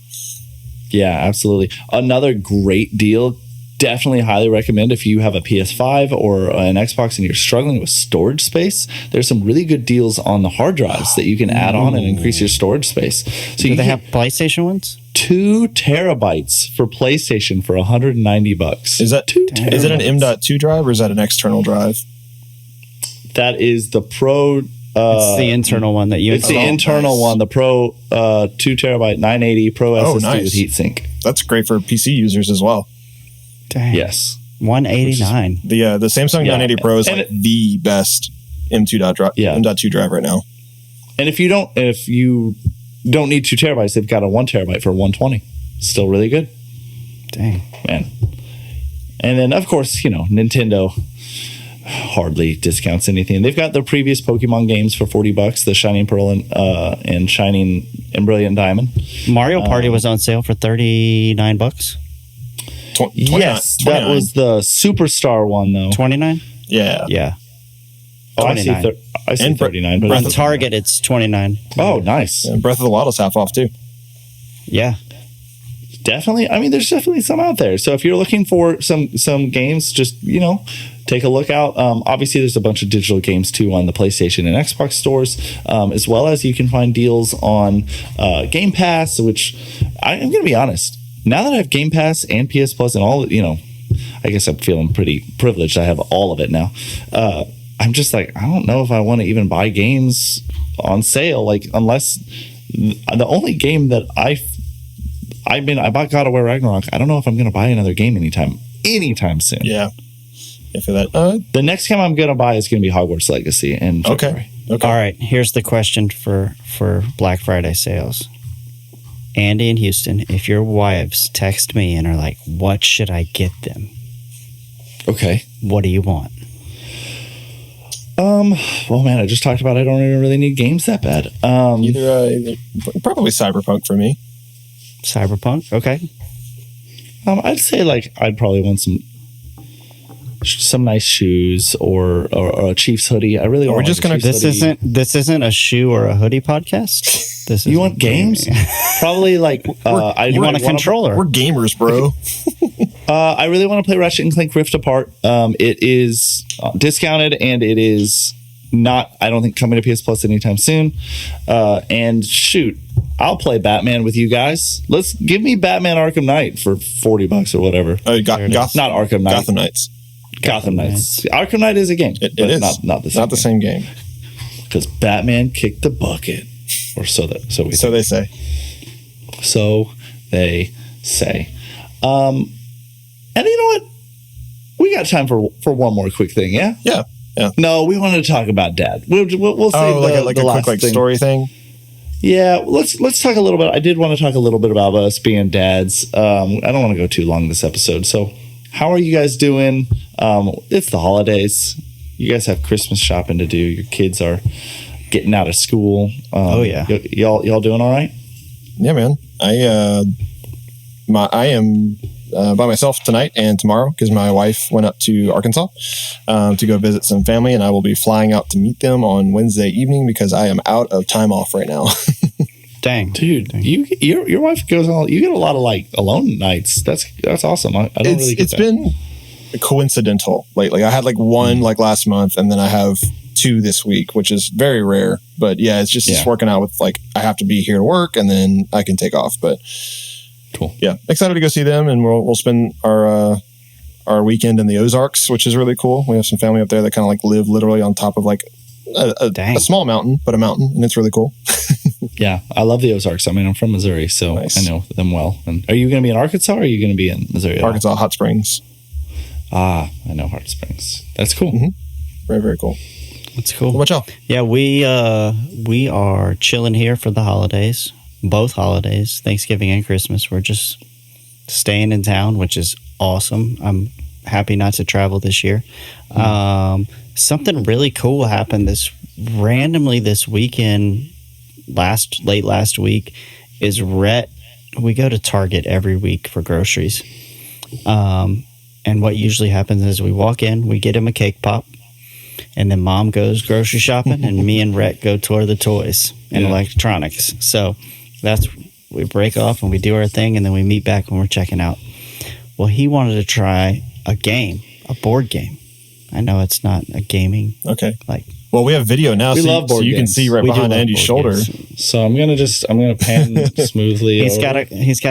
Yeah, absolutely. Another great deal. Definitely highly recommend if you have a PS5 or an Xbox and you're struggling with storage space. There's some really good deals on the hard drives that you can add on and increase your storage space. So Do they have PlayStation ones? 2 terabytes for PlayStation for $190. Is that is it an M.2 drive or is that an external drive? That is the Pro. It's the internal one that you. It's the internal one, the Pro 2 terabyte 980 Pro SSD with heatsink. That's great for PC users as well. Dang. Yes, $189. The Samsung 980 Pro is like the best M.2 drive right now. And if you don't need 2 terabytes, they've got a 1 terabyte for $120. Still really good. Dang, man. And then of course, Nintendo hardly discounts anything. They've got their previous Pokemon games for $40, the Shining Pearl and Shining and Brilliant Diamond. Mario Party was on sale for $39. Yes, 29. That was the Superstar one, though. 29? Yeah. Oh, I see 39. But on Target, it's 29. Oh, nice. And Breath of the Wild's half off, too. Yeah. Definitely. I mean, there's definitely some out there. So if you're looking for some games, just, take a look out. Obviously, there's a bunch of digital games, too, on the PlayStation and Xbox stores, as well as you can find deals on Game Pass, which I'm going to be honest. Now that I have Game Pass and PS Plus and all, I guess I'm feeling pretty privileged. I have all of it now. I'm just like, I don't know if I want to even buy games on sale, unless the only game that I bought God of War Ragnarok. I don't know if I'm going to buy another game anytime soon. Yeah. For that, the next game I'm going to buy is going to be Hogwarts Legacy in February. Okay. All right. Here's the question for Black Friday sales. Andy and Houston, if your wives text me and are like, what should I get them? Okay. What do you want? Well, man, I just talked about I don't even really need games that bad. Either probably Cyberpunk for me. Cyberpunk? Okay. I'd say I'd probably want some nice shoes or a Chiefs hoodie. I really want. This isn't a shoe or a hoodie podcast. You want games? Probably you want a controller. We're gamers, bro. I really want to play Ratchet and Clank Rift Apart. It is discounted and it is not, I don't think, coming to PS Plus anytime soon. And shoot, I'll play Batman with you guys. Let's give me Batman Arkham Knight for $40 or whatever. Not Arkham Knight. Gotham Knights. Gotham Knights. Arkham Knight is a game. It is not the same. Not the same game. Because Batman kicked the bucket, or so they say. So they say. And you know what? We got time for one more quick thing. Yeah. Yeah. No, we wanted to talk about Dad. We'll say the last quick story thing. Yeah, let's talk a little bit. I did want to talk a little bit about us being dads. I don't want to go too long this episode. So, how are you guys doing? It's the holidays. You guys have Christmas shopping to do. Your kids are getting out of school. Oh yeah, y'all doing all right? Yeah, man. I am by myself tonight and tomorrow because my wife went up to Arkansas to go visit some family, and I will be flying out to meet them on Wednesday evening because I am out of time off right now. Dang, dude, your wife goes on. You get a lot of like alone nights. That's awesome. I don't really get it's been coincidental lately. I had like one like last month, and then I have 2 this week, which is very rare. But yeah, it's just it's working out with like I have to be here to work, and then I can take off. But cool. Yeah, excited to go see them, and we'll spend our weekend in the Ozarks, which is really cool. We have some family up there that kind of like live literally on top of like a small mountain, but a mountain, and it's really cool. Yeah, I love the Ozarks. I mean, I'm from Missouri, so nice. I know them well. And are you going to be in Arkansas, or are you going to be in Missouri? Arkansas, Hot Springs. I know Hot Springs. That's cool. Mm-hmm. Very, very cool. That's cool. What about y'all? Yeah, we are chilling here for the holidays, both holidays, Thanksgiving and Christmas. We're just staying in town, which is awesome. I'm happy not to travel this year. Something really cool happened randomly this weekend. Late last week is Rhett. We go to Target every week for groceries. And what usually happens is we walk in, we get him a cake pop, and then Mom goes grocery shopping, and me and Rhett go tour the toys and electronics. So we break off and we do our thing, and then we meet back when we're checking out. Well, he wanted to try a board game. I know it's not a gaming. Okay. Well, we have video now, so you can see right behind Andy's shoulder. Games. So I'm gonna pan smoothly. He's got a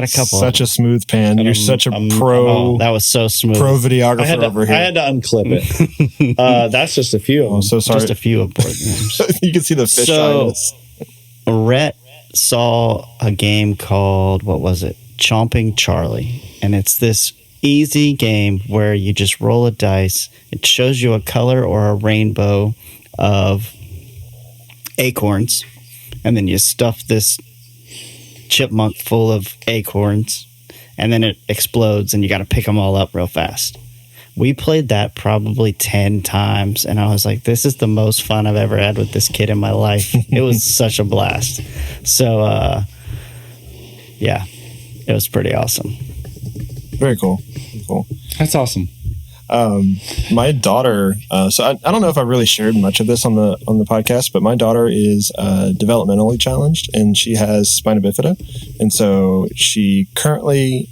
couple. Such a smooth pan. You're such a pro. That was so smooth. Pro videographer over here. I had to unclip it. That's just a few of them. I'm so sorry. Just a few of board games. You can see the fish eyes. Rhett saw a game called, what was it? Chomping Charlie, and it's this easy game where you just roll a dice. It shows you a color or a rainbow of acorns, and then you stuff this chipmunk full of acorns, and then it explodes, and you got to pick them all up real fast. We played that probably 10 times, and I was like, this is the most fun I've ever had with this kid in my life. It was such a blast. So, yeah, it was pretty awesome. Very cool. That's awesome. My daughter, so I don't know if I really shared much of this on the podcast, but my daughter is developmentally challenged, and she has spina bifida, and so she currently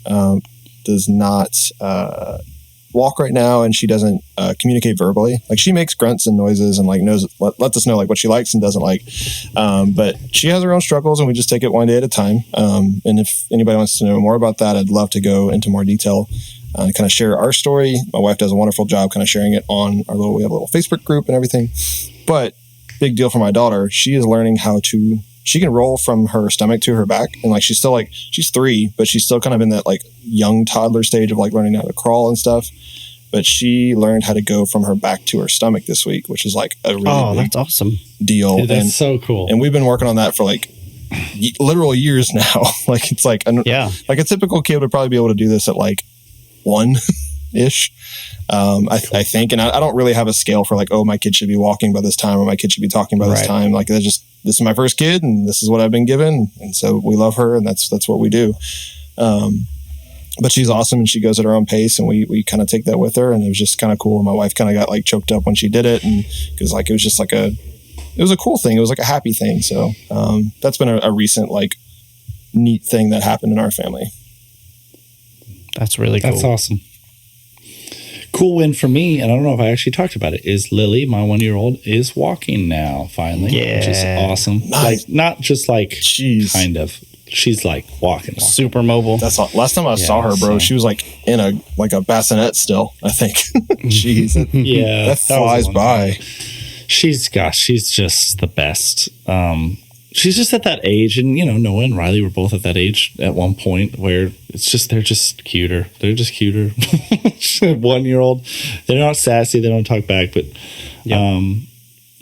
does not walk right now, and she doesn't communicate verbally. Like, she makes grunts and noises and like lets us know like what she likes and doesn't like, but she has her own struggles, and we just take it one day at a time. And if anybody wants to know more about that, I'd love to go into more detail and kind of share our story. My wife does a wonderful job kind of sharing it on we have a little Facebook group and everything. But big deal for my daughter, she is learning she can roll from her stomach to her back. And like, she's 3, but she's still kind of in that like young toddler stage of like learning how to crawl and stuff. But she learned how to go from her back to her stomach this week, which is like a really big that's awesome deal. Dude, that's so cool. And we've been working on that for like literal years now. Like, it's like, like a typical kid would probably be able to do this at like 1-ish. I think, and I don't really have a scale for like, oh, my kid should be walking by this time, or my kid should be talking by this time. Like, this is my first kid, and this is what I've been given, and so we love her, and that's what we do. But she's awesome, and she goes at her own pace, and we kind of take that with her, and it was just kind of cool. And my wife kind of got like choked up when she did it, and because like it was just like it was a cool thing. It was like a happy thing. So that's been a recent like neat thing that happened in our family. That's really cool. That's awesome. Cool win for me, and I don't know if I actually talked about it, is Lily, my 1-year-old, is walking now, finally. Yeah. Which is awesome. Nice. Like, not just like, kind of. She's like walking. Super mobile. That's all. Last time I saw her, bro, she was like in a bassinet still, I think. Jeez. That flies by. She's just the best. She's just at that age, and Noah and Riley were both at that age at one point where they're just cuter. They're just cuter. 1-year-old. They're not sassy. They don't talk back, but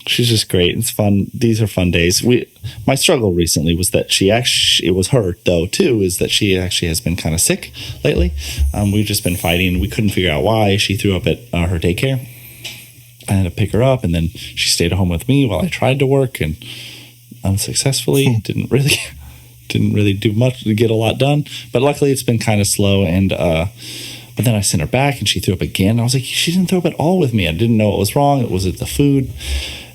she's just great. It's fun. These are fun days. My struggle recently was that it was her though too, is that she actually has been kind of sick lately. We've just been fighting. We couldn't figure out why. She threw up at her daycare. I had to pick her up, and then she stayed at home with me while I tried to work, and unsuccessfully didn't didn't really do much to get a lot done. But luckily, it's been kind of slow. And but then I sent her back, and she threw up again. I was like, she didn't throw up at all with me. I didn't know what was wrong. Was it the food?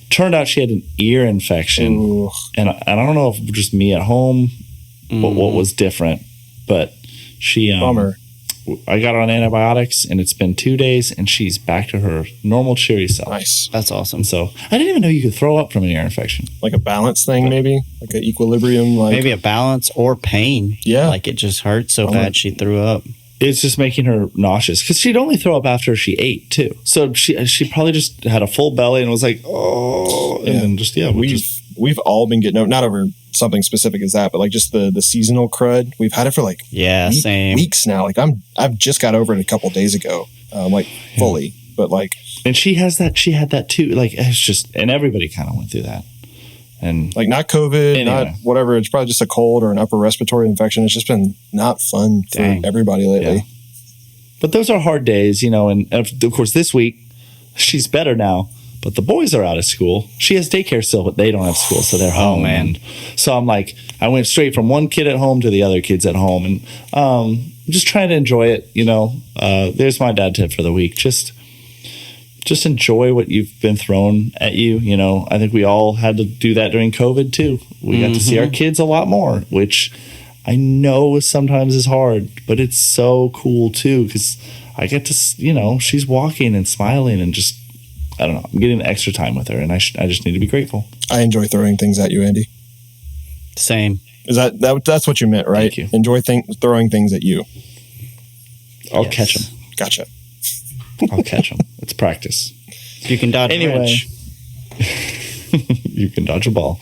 Turned out she had an ear infection. Ooh. And I don't know if just me at home, what was different, but she Bummer. I got her on antibiotics, and it's been 2 days, and she's back to her normal cheery self. Nice. That's awesome. And so I didn't even know you could throw up from an ear infection. Like a balance thing, maybe? Like an equilibrium? Like Maybe a balance or pain. Yeah. Like it just hurt so bad she threw up. It's just making her nauseous because she'd only throw up after she ate too. So she probably just had a full belly and was like, oh, and then just we've all been getting not over something specific as that, but like just the seasonal crud. We've had it for like same weeks now. Like I've just got over it a couple days ago, fully. But like, and she had that too. Like it's just, and everybody kind of went through that. And like not COVID, not whatever. It's probably just a cold or an upper respiratory infection. It's just been not fun for everybody lately. Yeah. But those are hard days, and of course this week she's better now, but the boys are out of school. She has daycare still, but they don't have school, so they're home. Oh, man. And so I'm like, I went straight from one kid at home to the other kids at home, and just trying to enjoy it. There's my dad tip for the week. Just enjoy what you've been thrown at you. I think we all had to do that during COVID too. We got to see our kids a lot more, which I know sometimes is hard, but it's so cool too because I get to, she's walking and smiling and just, I don't know, I'm getting extra time with her, and I just need to be grateful. I enjoy throwing things at you, Andy. Same. Is that's what you meant, right? Thank you. Enjoy throwing things at you. I'll catch them. Gotcha. I'll catch them. It's practice. You can dodge a wrench. You can dodge a ball.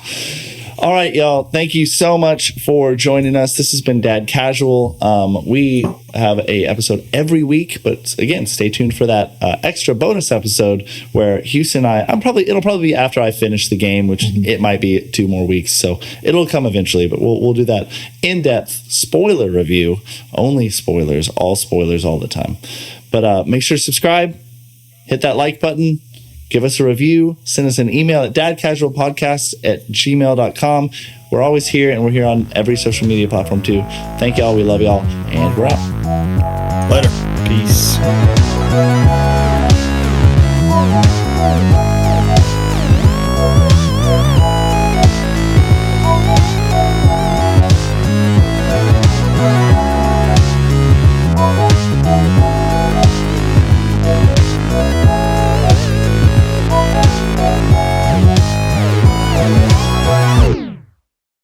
All right, y'all. Thank you so much for joining us. This has been Dad Casual. We have a episode every week, but again, stay tuned for that extra bonus episode where Houston and it'll probably be after I finish the game, which it might be 2 more weeks. So it'll come eventually, but we'll do that in-depth spoiler review. Only spoilers, all the time. But make sure to subscribe, hit that like button, give us a review, send us an email at dadcasualpodcast@gmail.com. We're always here, and we're here on every social media platform too. Thank y'all. We love y'all, and we're out. Later. Peace.